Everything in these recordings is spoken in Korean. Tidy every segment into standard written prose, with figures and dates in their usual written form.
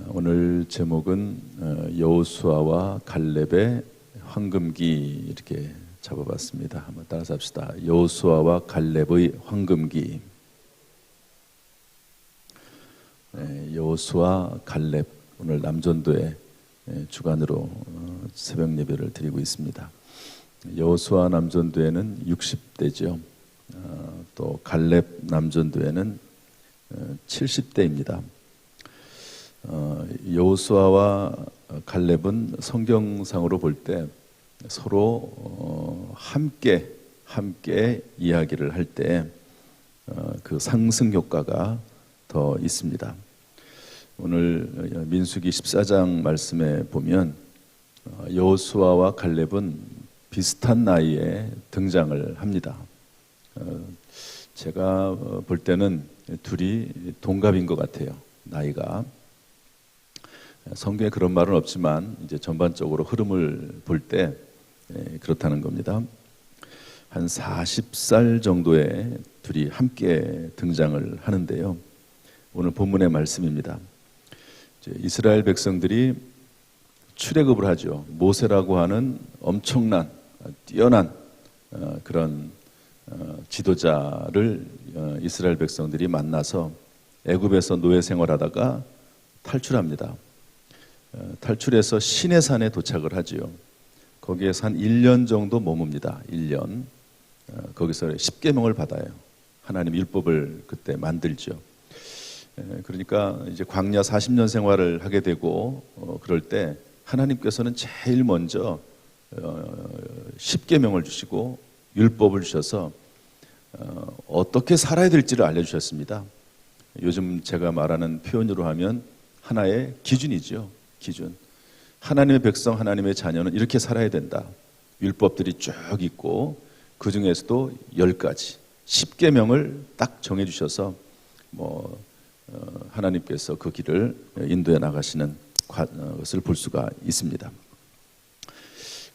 오늘 제목은 여호수아와 갈렙의 황금기 이렇게 잡아봤습니다. 한번 따라서 합시다. 여호수아와 갈렙의 황금기. 여호수아, 갈렙, 오늘 남전도의 주간으로 새벽 예배를 드리고 있습니다. 여호수아 남전도에는 60대죠. 또 갈렙 남전도에는 70대입니다. 여호수아와 갈렙은 성경상으로 볼 때 서로 함께 이야기를 할 때 그 상승 효과가 더 있습니다. 오늘 민수기 14장 말씀에 보면 여호수아와 갈렙은 비슷한 나이에 등장을 합니다. 제가 볼 때는 둘이 동갑인 것 같아요. 나이가. 성경에 그런 말은 없지만 이제 전반적으로 흐름을 볼 때 그렇다는 겁니다. 한 40살 정도의 둘이 함께 등장을 하는데요. 오늘 본문의 말씀입니다. 이스라엘 백성들이 출애굽을 하죠. 모세라고 하는 엄청난 뛰어난 그런 지도자를 이스라엘 백성들이 만나서 애굽에서 노예 생활하다가 탈출합니다. 탈출해서 시내산에 도착을 하지요. 거기에서 한 1년 정도 머뭅니다. 1년. 거기서 10계명을 받아요. 하나님 율법을 그때 만들죠. 그러니까 이제 광야 40년 생활을 하게 되고 그럴 때 하나님께서는 제일 먼저 10계명을 주시고 율법을 주셔서 어떻게 살아야 될지를 알려주셨습니다. 요즘 제가 말하는 표현으로 하면 하나의 기준이죠. 기준. 하나님의 백성, 하나님의 자녀는 이렇게 살아야 된다. 율법들이 쭉 있고 그 중에서도 10가지, 10계명을 딱 정해주셔서 하나님께서 그 길을 인도해 나가시는 것을 볼 수가 있습니다.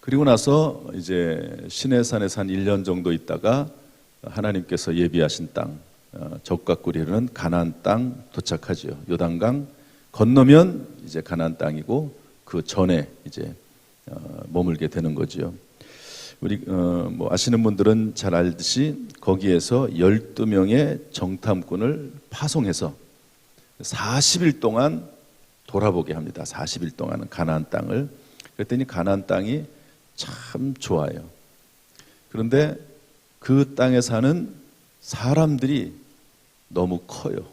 그리고 나서 이제 시내산에서 한 1년 정도 있다가 하나님께서 예비하신 땅, 적과 꿀이 흐르는 가나안 땅 도착하죠. 요단강 건너면 이제 가나안 땅이고 그 전에 이제 머물게 되는 거죠. 우리 아시는 분들은 잘 알듯이 거기에서 12명의 정탐꾼을 파송해서 40일 동안 돌아보게 합니다. 40일 동안은 가나안 땅을. 그랬더니 가나안 땅이 참 좋아요. 그런데 그 땅에 사는 사람들이 너무 커요.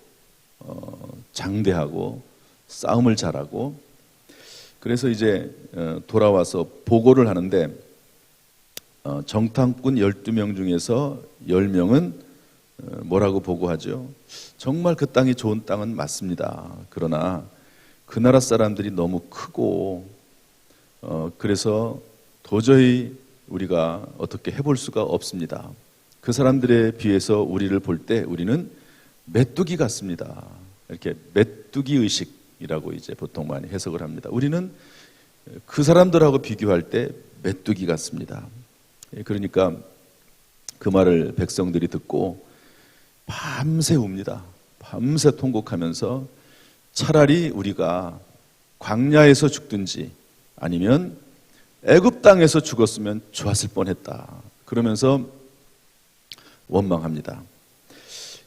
장대하고 싸움을 잘하고. 그래서 이제 돌아와서 보고를 하는데 정탐꾼 12명 중에서 10명은 뭐라고 보고하죠? 정말 그 땅이 좋은 땅은 맞습니다. 그러나 그 나라 사람들이 너무 크고 그래서 도저히 우리가 어떻게 해볼 수가 없습니다. 그 사람들에 비해서 우리를 볼 때 우리는 메뚜기 같습니다. 이렇게 메뚜기 의식이라고 이제 보통 많이 해석을 합니다. 우리는 그 사람들하고 비교할 때 메뚜기 같습니다. 그러니까 그 말을 백성들이 듣고 밤새 웁니다. 밤새 통곡하면서 차라리 우리가 광야에서 죽든지 아니면 애굽 땅에서 죽었으면 좋았을 뻔했다. 그러면서 원망합니다.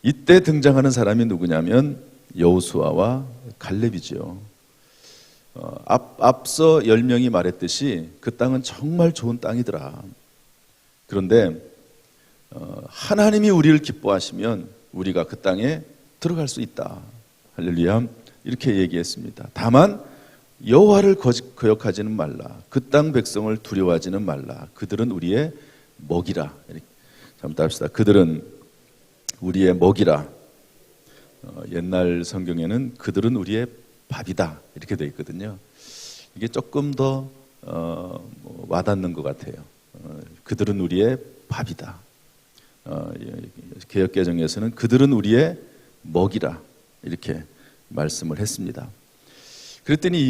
이때 등장하는 사람이 누구냐면 여호수아와 갈렙이죠. 앞서 10명이 말했듯이 그 땅은 정말 좋은 땅이더라. 그런데 하나님이 우리를 기뻐하시면 우리가 그 땅에 들어갈 수 있다. 할렐루야. 이렇게 얘기했습니다. 다만 여호와를 거역하지는 말라. 그 땅 백성을 두려워하지는 말라. 그들은 우리의 먹이라. 잠깐 합시다. 그들은 우리의 먹이라. 옛날 성경에는 그들은 우리의 밥이다. 이렇게 되어 있거든요. 이게 조금 더 와닿는 것 같아요. 그들은 우리의 밥이다. 개역개정에서는 그들은 우리의 먹이라. 이렇게 말씀을 했습니다. 그랬더니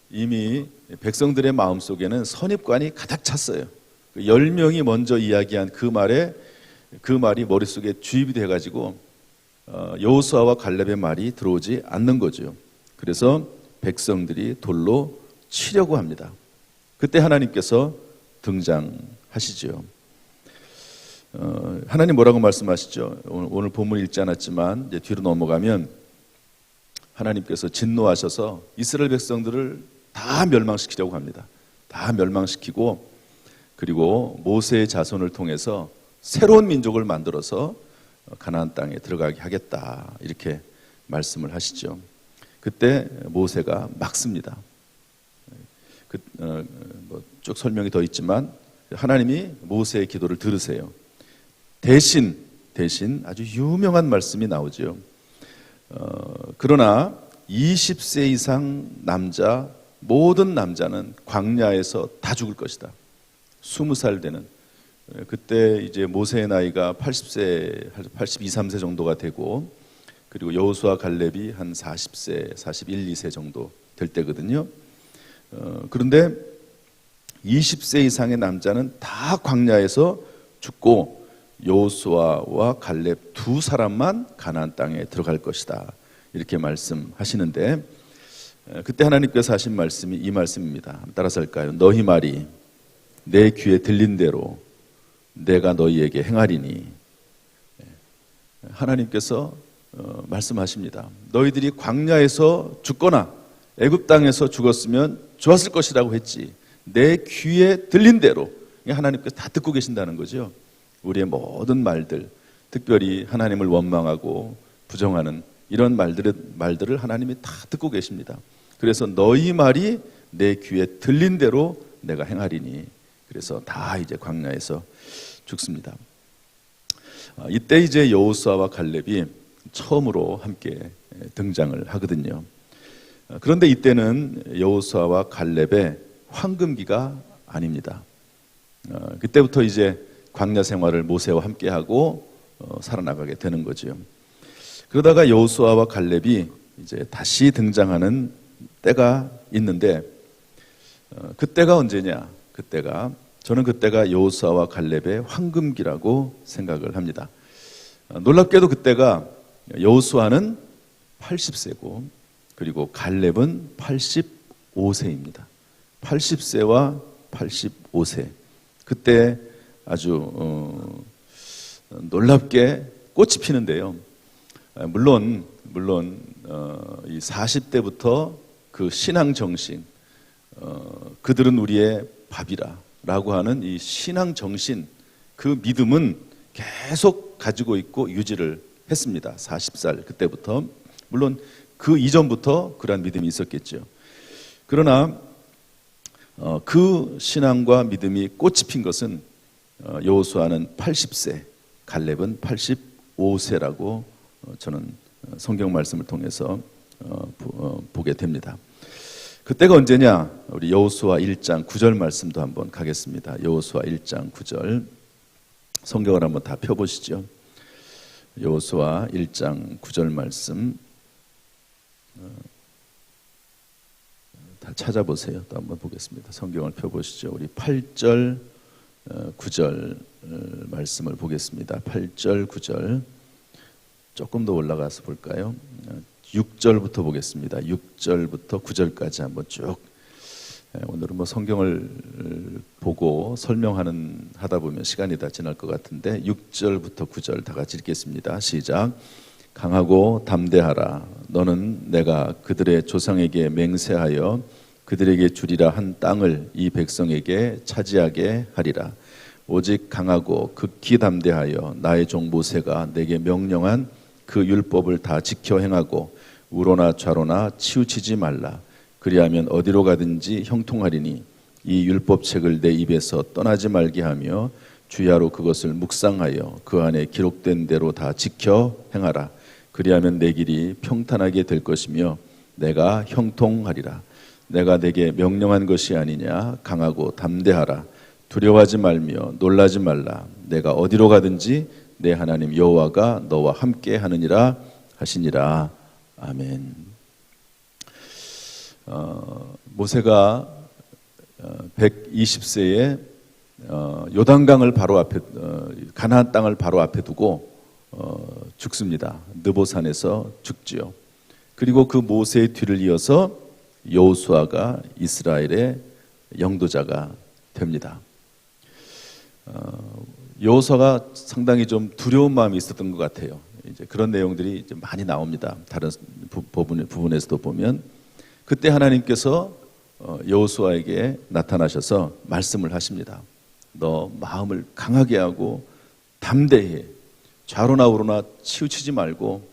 이미 백성들의 마음속에는 선입관이 가득 찼어요. 10명이 먼저 이야기한 그 말이 머릿속에 주입이 돼가지고 여호수아와 갈렙의 말이 들어오지 않는 거죠. 그래서 백성들이 돌로 치려고 합니다. 그때 하나님께서 등장하시죠. 하나님 뭐라고 말씀하시죠? 오늘 본문 읽지 않았지만 이제 뒤로 넘어가면 하나님께서 진노하셔서 이스라엘 백성들을 다 멸망시키려고 합니다. 다 멸망시키고 그리고 모세의 자손을 통해서 새로운 민족을 만들어서 가나안 땅에 들어가게 하겠다 이렇게 말씀을 하시죠. 그때 모세가 막습니다. 쭉 설명이 더 있지만 하나님이 모세의 기도를 들으세요. 대신 아주 유명한 말씀이 나오죠. 그러나 20세 이상 남자 모든 남자는 광야에서 다 죽을 것이다. 20살 되는 그때 이제 모세의 나이가 80세, 82, 3세 정도가 되고 그리고 여호수아 갈렙이 한 40세, 41, 2세 정도 될 때거든요. 그런데 20세 이상의 남자는 다 광야에서 죽고 여호수아와 갈렙 두 사람만 가나안 땅에 들어갈 것이다. 이렇게 말씀하시는데 그때 하나님께서 하신 말씀이 이 말씀입니다. 따라서 할까요? 너희 말이 내 귀에 들린 대로 내가 너희에게 행하리니. 하나님께서 말씀하십니다. 너희들이 광야에서 죽거나 애굽 땅에서 죽었으면 좋았을 것이라고 했지. 내 귀에 들린 대로. 하나님께서 다 듣고 계신다는 거죠. 우리의 모든 말들, 특별히 하나님을 원망하고 부정하는 이런 말들을 하나님이 다 듣고 계십니다. 그래서 너희 말이 내 귀에 들린 대로 내가 행하리니. 그래서 다 이제 광야에서 죽습니다. 이때 이제 여호수아와 갈렙이 처음으로 함께 등장을 하거든요. 그런데 이때는 여호수아와 갈렙의 황금기가 아닙니다. 그때부터 이제 광야 생활을 모세와 함께 하고 살아나가게 되는 거죠. 그러다가 여호수아와 갈렙이 이제 다시 등장하는 때가 있는데 그때가 언제냐? 저는 그때가 여호수아와 갈렙의 황금기라고 생각을 합니다. 놀랍게도 그때가 여호수아는 80세고 그리고 갈렙은 85세입니다. 80세와 85세. 그때 아주 놀랍게 꽃이 피는데요. 물론 이 40대부터 그 신앙 정신, 그들은 우리의 밥이라라고 하는 이 신앙 정신, 그 믿음은 계속 가지고 있고 유지를 했습니다. 40살 그때부터. 물론 그 이전부터 그러한 믿음이 있었겠죠. 그러나 그 신앙과 믿음이 꽃이 핀 것은 여호수아는 80세, 갈렙은 85세라고 저는 성경 말씀을 통해서 보게 됩니다. 그때가 언제냐? 우리 여호수아 1장 9절 말씀도 한번 가겠습니다. 여호수아 1장 9절 성경을 한번 다 펴보시죠. 여호수아 1장 9절 말씀 다 찾아보세요. 또 한번 보겠습니다. 성경을 펴보시죠. 우리 8절 9절 말씀을 보겠습니다. 8절 9절 조금 더 올라가서 볼까요? 6절부터 보겠습니다. 6절부터 9절까지 한번 쭉. 오늘은 뭐 성경을 보고 하다 보면 시간이 다 지날 것 같은데 6절부터 9절 다 같이 읽겠습니다. 시작. 강하고 담대하라. 너는 내가 그들의 조상에게 맹세하여 그들에게 주리라 한 땅을 이 백성에게 차지하게 하리라. 오직 강하고 극히 담대하여 나의 종 모세가 내게 명령한 그 율법을 다 지켜 행하고 우로나 좌로나 치우치지 말라. 그리하면 어디로 가든지 형통하리니 이 율법책을 내 입에서 떠나지 말게 하며 주야로 그것을 묵상하여 그 안에 기록된 대로 다 지켜 행하라. 그리하면 내 길이 평탄하게 될 것이며 내가 형통하리라. 내가 내게 명령한 것이 아니냐. 강하고 담대하라. 두려워하지 말며 놀라지 말라. 내가 어디로 가든지 내 하나님 여호와가 너와 함께 하느니라 하시니라. 아멘. 모세가 120세에 요단강을 바로 앞에 가나안 땅을 바로 앞에 두고 죽습니다. 느보산에서 죽지요. 그리고 그 모세의 뒤를 이어서 여호수아가 이스라엘의 영도자가 됩니다. 여호수아가 상당히 좀 두려운 마음이 있었던 것 같아요. 이제 그런 내용들이 이제 많이 나옵니다. 다른 부분에서도 보면 그때 하나님께서 여호수아에게 나타나셔서 말씀을 하십니다. 너 마음을 강하게 하고 담대히 좌로나 우로나 치우치지 말고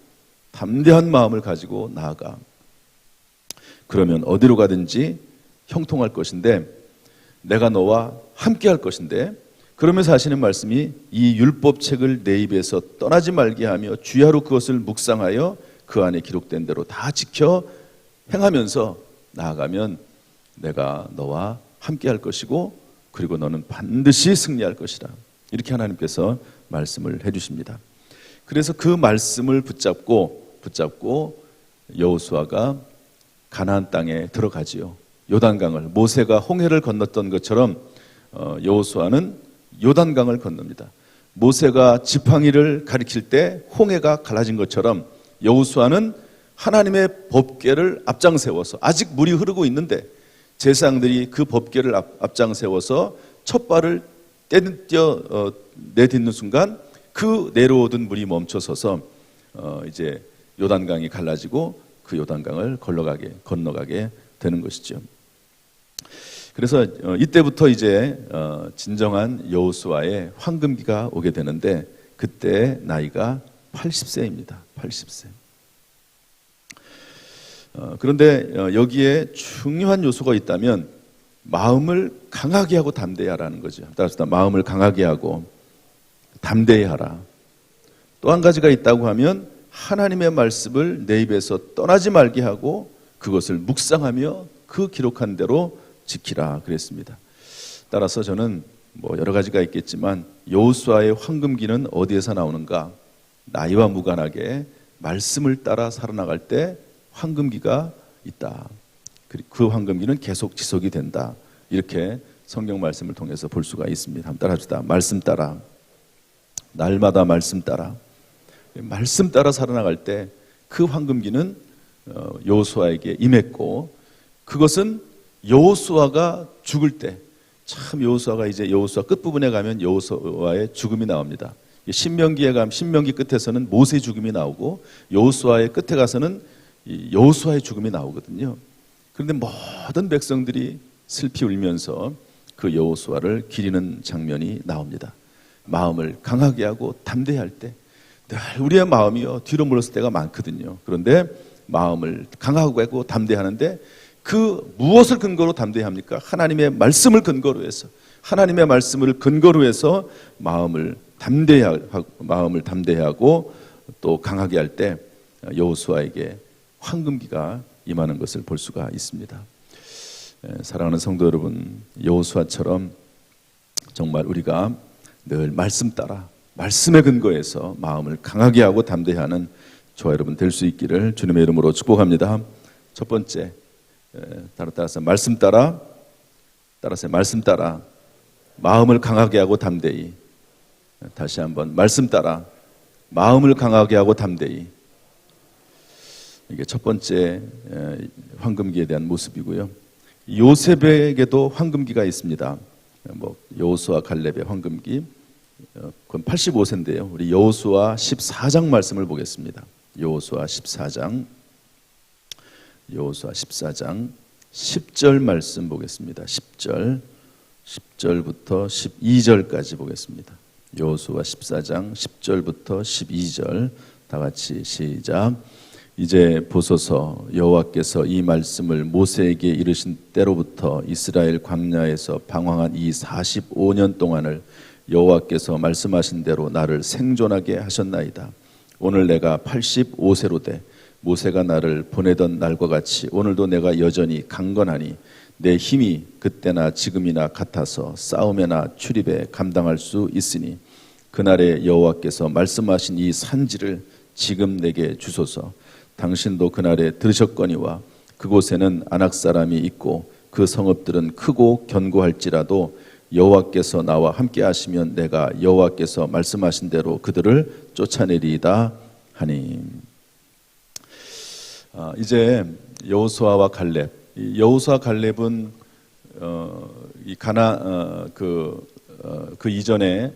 담대한 마음을 가지고 나아가. 그러면 어디로 가든지 형통할 것인데 내가 너와 함께 할 것인데, 그러면서 하시는 말씀이 이 율법책을 내 입에서 떠나지 말게 하며 주야로 그것을 묵상하여 그 안에 기록된 대로 다 지켜 행하면서 나아가면 내가 너와 함께 할 것이고 그리고 너는 반드시 승리할 것이다. 이렇게 하나님께서 말씀을 해주십니다. 그래서 그 말씀을 붙잡고 여호수아가 가나안 땅에 들어가지요. 요단강을, 모세가 홍해를 건넜던 것처럼 여호수아는 요단강을 건넙니다. 모세가 지팡이를 가리킬 때 홍해가 갈라진 것처럼 여호수아는 하나님의 법궤를 앞장세워서, 아직 물이 흐르고 있는데 제사장들이 그 법궤를 앞장세워서 첫 발을 내딛는 순간 그 내려오던 물이 멈춰서서 이제 요단강이 갈라지고 그 요단강을 건너가게 되는 것이죠. 그래서 이때부터 이제 진정한 여호수아의 황금기가 오게 되는데 그때 나이가 80세입니다. 80세. 그런데 여기에 중요한 요소가 있다면 마음을 강하게 하고 담대히 하라는 거죠. 따라서 마음을 강하게 하고 담대히 하라. 또 한 가지가 있다고 하면 하나님의 말씀을 내 입에서 떠나지 말게 하고 그것을 묵상하며 그 기록한 대로 지키라 그랬습니다. 따라서 저는 여러 가지가 있겠지만 여호수아의 황금기는 어디에서 나오는가? 나이와 무관하게 말씀을 따라 살아나갈 때 황금기가 있다. 그 황금기는 계속 지속이 된다. 이렇게 성경 말씀을 통해서 볼 수가 있습니다. 한번 따라합시다. 말씀 따라. 날마다 말씀 따라. 말씀 따라 살아나갈 때 그 황금기는 여호수아에게 임했고, 그것은 여호수아가 죽을 때, 참 여호수아가 이제 여호수아 끝부분에 가면 여호수아의 죽음이 나옵니다. 신명기에 가면 신명기 끝에서는 모세의 죽음이 나오고 여호수아의 끝에 가서는 여호수아의 죽음이 나오거든요. 그런데 모든 백성들이 슬피 울면서 그 여호수아를 기리는 장면이 나옵니다. 마음을 강하게 하고 담대히 할 때 늘 우리의 마음이요 뒤로 물렀을 때가 많거든요. 그런데 마음을 강하고 하고 담대히 하는데 그 무엇을 근거로 담대히 합니까? 하나님의 말씀을 근거로 해서, 하나님의 말씀을 근거로 해서 마음을 담대히 하고 또 강하게 할 때 여호수아에게 황금기가 임하는 것을 볼 수가 있습니다. 사랑하는 성도 여러분, 여호수아처럼 정말 우리가 늘 말씀 따라 말씀에 근거해서 마음을 강하게 하고 담대히 하는 저와 여러분 될 수 있기를 주님의 이름으로 축복합니다. 첫 번째, 따라서 말씀 따라 마음을 강하게 하고 담대히. 다시 한번 말씀 따라 마음을 강하게 하고 담대히. 이게 첫 번째 황금기에 대한 모습이고요. 요셉에게도 황금기가 있습니다. 여호수아 갈렙의 황금기. 그건 85세인데요. 우리 여호수아 14장 말씀을 보겠습니다. 여호수아 14장 10절 말씀 보겠습니다. 10절부터 12절까지 보겠습니다. 여호수아 14장 10절부터 12절 다 같이 시작. 이제 보소서, 여호와께서 이 말씀을 모세에게 이르신 때로부터 이스라엘 광야에서 방황한 이 45년 동안을 여호와께서 말씀하신 대로 나를 생존하게 하셨나이다. 오늘 내가 85세로 돼 모세가 나를 보내던 날과 같이 오늘도 내가 여전히 강건하니 내 힘이 그때나 지금이나 같아서 싸움에나 출입에 감당할 수 있으니 그날에 여호와께서 말씀하신 이 산지를 지금 내게 주소서. 당신도 그날에 들으셨거니와 그곳에는 아낙 사람이 있고 그 성읍들은 크고 견고할지라도 여호와께서 나와 함께 하시면 내가 여호와께서 말씀하신 대로 그들을 쫓아내리이다 하니. 이제 여호수아와 갈렙 이 여호수아 갈렙은 이 그 이전에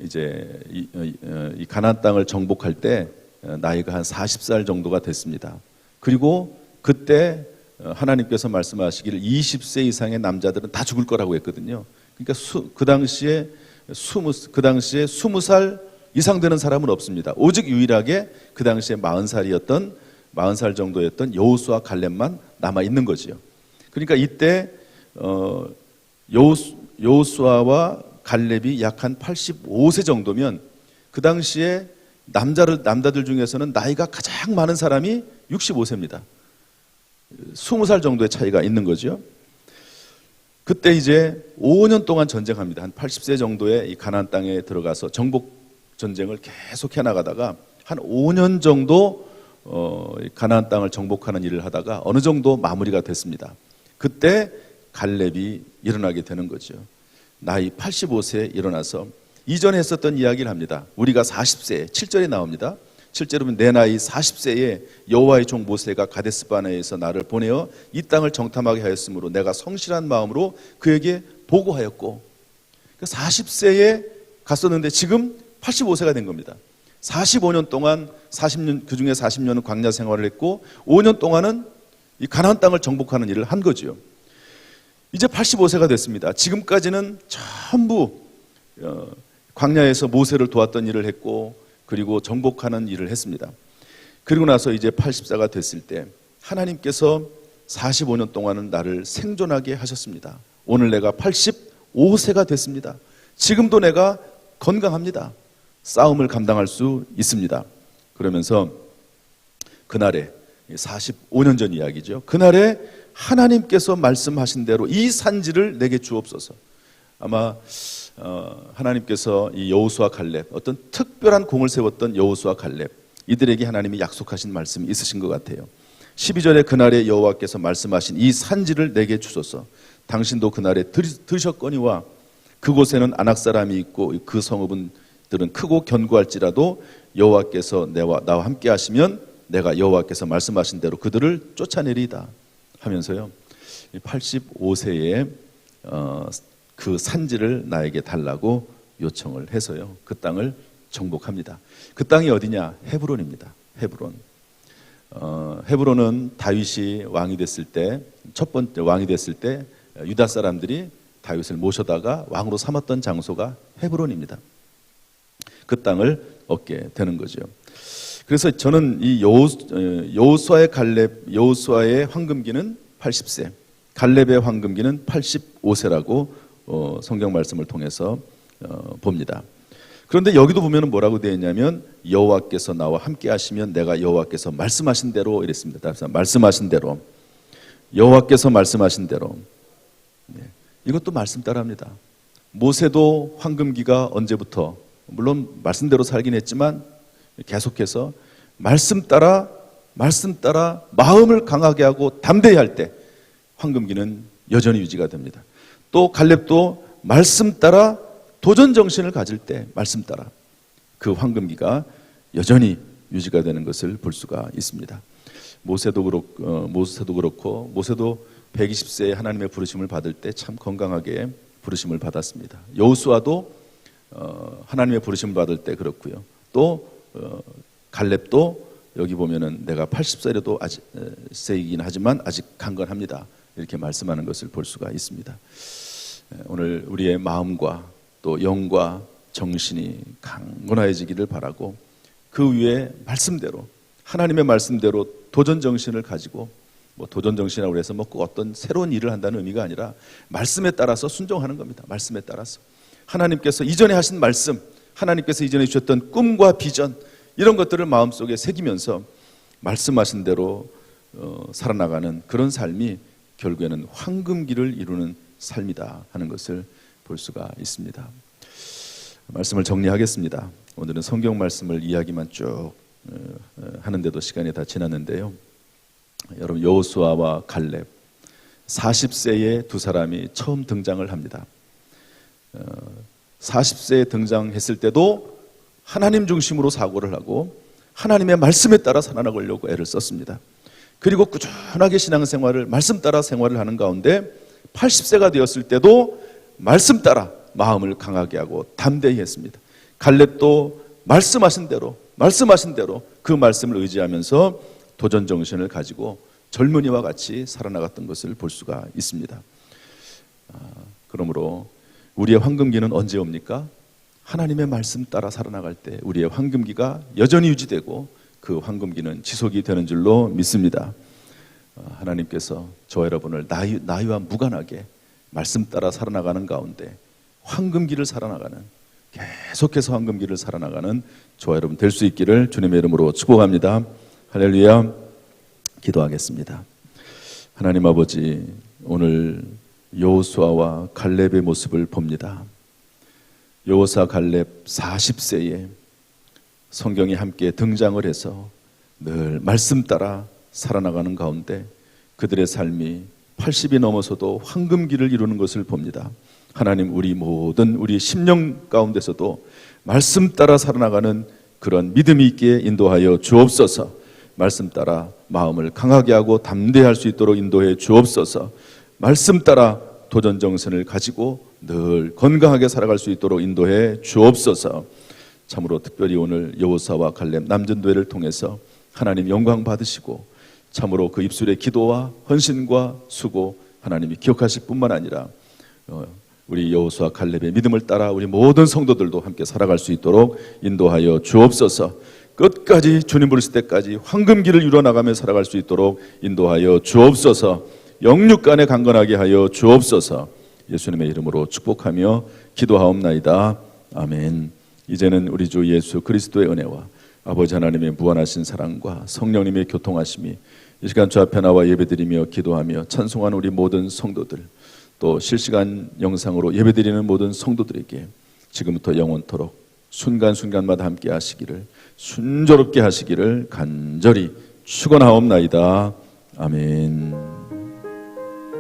이제 이 가나안 땅을 정복할 때 나이가 한 40살 정도가 됐습니다. 그리고 그때 하나님께서 말씀하시기를 20세 이상의 남자들은 다 죽을 거라고 했거든요. 그러니까 그 당시에 20살 이상 되는 사람은 없습니다. 오직 유일하게 그 당시에 40살 정도였던 여호수아 갈렙만 남아 있는 거지요. 그러니까 이때 여호수아와 갈렙이 약 한 85세 정도면 그 당시에 남자들 중에서는 나이가 가장 많은 사람이 65세입니다. 20살 정도의 차이가 있는 거죠. 그때 이제 5년 동안 전쟁합니다. 한 80세 정도의 이 가나안 땅에 들어가서 정복 전쟁을 계속 해나가다가 한 5년 정도 가나안 땅을 정복하는 일을 하다가 어느 정도 마무리가 됐습니다. 그때 갈렙이 일어나게 되는 거죠. 나이 85세에 일어나서 이전에 했었던 이야기를 합니다. 우리가 40세, 7절에 나옵니다. 7절에 보면 내 나이 40세에 여호와의 종 모세가 가데스바네에서 나를 보내어 이 땅을 정탐하게 하였으므로 내가 성실한 마음으로 그에게 보고하였고, 40세에 갔었는데 지금 85세가 된 겁니다. 45년 동안 40년, 그중에 40년은 광야 생활을 했고 5년 동안은 이 가나안 땅을 정복하는 일을 한 거죠. 이제 85세가 됐습니다. 지금까지는 전부 광야에서 모세를 도왔던 일을 했고 그리고 정복하는 일을 했습니다. 그리고 나서 이제 80세가 됐을 때 하나님께서 45년 동안은 나를 생존하게 하셨습니다. 오늘 내가 85세가 됐습니다. 지금도 내가 건강합니다. 싸움을 감당할 수 있습니다. 그러면서 그날에 45년 전 이야기죠. 그날에 하나님께서 말씀하신 대로 이 산지를 내게 주옵소서. 아마 하나님께서 이 여호수아 갈렙, 어떤 특별한 공을 세웠던 여호수아 갈렙, 이들에게 하나님이 약속하신 말씀이 있으신 것 같아요. 12절에 그날에 여호와께서 말씀하신 이 산지를 내게 주소서. 당신도 그날에 들으셨거니와 그곳에는 아낙 사람이 있고 그 성읍들은 크고 견고할지라도 여호와께서 나와 함께 하시면 내가 여호와께서 말씀하신 대로 그들을 쫓아내리이다 하면서요, 85세에 그 산지를 나에게 달라고 요청을 해서요, 그 땅을 정복합니다. 그 땅이 어디냐? 헤브론입니다. 헤브론은 다윗이 왕이 됐을 때, 첫 번째 왕이 됐을 때 유다 사람들이 다윗을 모셔다가 왕으로 삼았던 장소가 헤브론입니다. 그 땅을 얻게 되는 거죠. 그래서 저는 이 여호수아의 황금기는 80세, 갈렙의 황금기는 85세라고 성경 말씀을 통해서 봅니다. 그런데 여기도 보면 뭐라고 되어 있냐면 여호와께서 나와 함께 하시면 내가 여호와께서 말씀하신 대로 이랬습니다. 말씀하신 대로, 여호와께서 말씀하신 대로. 이것도 말씀 따라합니다. 모세도 황금기가 언제부터, 물론 말씀대로 살긴 했지만 계속해서 말씀 따라 마음을 강하게 하고 담대히 할 때 황금기는 여전히 유지가 됩니다. 또 갈렙도 말씀 따라 도전 정신을 가질 때 말씀 따라 그 황금기가 여전히 유지가 되는 것을 볼 수가 있습니다. 모세도 그렇고 모세도 120세에 하나님의 부르심을 받을 때 참 건강하게 부르심을 받았습니다. 여호수아도 하나님의 부르심을 받을 때 그렇고요. 또 갈렙도 여기 보면은 내가 80세라도 아직 세이긴 하지만 아직 강건합니다. 이렇게 말씀하는 것을 볼 수가 있습니다. 오늘 우리의 마음과 또 영과 정신이 강건해지기를 바라고 그 위에 말씀대로, 하나님의 말씀대로 도전 정신을 가지고, 뭐 도전 정신이라고 해서 뭐 어떤 새로운 일을 한다는 의미가 아니라 말씀에 따라서 순종하는 겁니다. 말씀에 따라서 하나님께서 이전에 하신 말씀, 하나님께서 이전에 주셨던 꿈과 비전, 이런 것들을 마음속에 새기면서 말씀하신 대로 살아나가는 그런 삶이 결국에는 황금기를 이루는 삶이다 하는 것을 볼 수가 있습니다. 말씀을 정리하겠습니다. 오늘은 성경 말씀을 이야기만 쭉 하는데도 시간이 다 지났는데요. 여러분, 여호수아와 갈렙 40세에 두 사람이 처음 등장을 합니다. 40세에 등장했을 때도 하나님 중심으로 사고를 하고 하나님의 말씀에 따라 살아나가려고 애를 썼습니다. 그리고 꾸준하게 신앙생활을 말씀 따라 생활을 하는 가운데 80세가 되었을 때도 말씀 따라 마음을 강하게 하고 담대히 했습니다. 갈렙도 말씀하신 대로 그 말씀을 의지하면서 도전 정신을 가지고 젊은이와 같이 살아나갔던 것을 볼 수가 있습니다. 그러므로 우리의 황금기는 언제 옵니까? 하나님의 말씀 따라 살아나갈 때 우리의 황금기가 여전히 유지되고 그 황금기는 지속이 되는 줄로 믿습니다. 하나님께서 저와 여러분을 나이와 무관하게 말씀 따라 살아나가는 가운데 황금기를 살아나가는, 계속해서 황금기를 살아나가는 저와 여러분 될 수 있기를 주님의 이름으로 축복합니다. 할렐루야. 기도하겠습니다. 하나님 아버지, 오늘 여호수아와 갈렙의 모습을 봅니다. 여호수아 갈렙 40세에 성경이 함께 등장을 해서 늘 말씀 따라 살아나가는 가운데 그들의 삶이 80이 넘어서도 황금기를 이루는 것을 봅니다. 하나님, 우리 모든 우리 심령 가운데서도 말씀 따라 살아나가는 그런 믿음이 있기에 인도하여 주옵소서. 말씀 따라 마음을 강하게 하고 담대할 수 있도록 인도해 주옵소서. 말씀 따라 도전 정신을 가지고 늘 건강하게 살아갈 수 있도록 인도해 주옵소서. 참으로 특별히 오늘 여호수아와 갈렙 남전도회를 통해서 하나님 영광 받으시고 참으로 그 입술의 기도와 헌신과 수고 하나님이 기억하실 뿐만 아니라 우리 여호수아 갈렙의 믿음을 따라 우리 모든 성도들도 함께 살아갈 수 있도록 인도하여 주옵소서. 끝까지 주님 부르실 때까지 황금기를 이루어나가며 살아갈 수 있도록 인도하여 주옵소서. 영육간에 강건하게 하여 주옵소서. 예수님의 이름으로 축복하며 기도하옵나이다. 아멘. 이제는 우리 주 예수 그리스도의 은혜와 아버지 하나님의 무한하신 사랑과 성령님의 교통하심이 이 시간 주 앞에 나와 예배드리며 기도하며 찬송하는 우리 모든 성도들, 또 실시간 영상으로 예배드리는 모든 성도들에게 지금부터 영원토록 순간순간마다 함께 하시기를, 순조롭게 하시기를 간절히 축원하옵나이다. 아멘.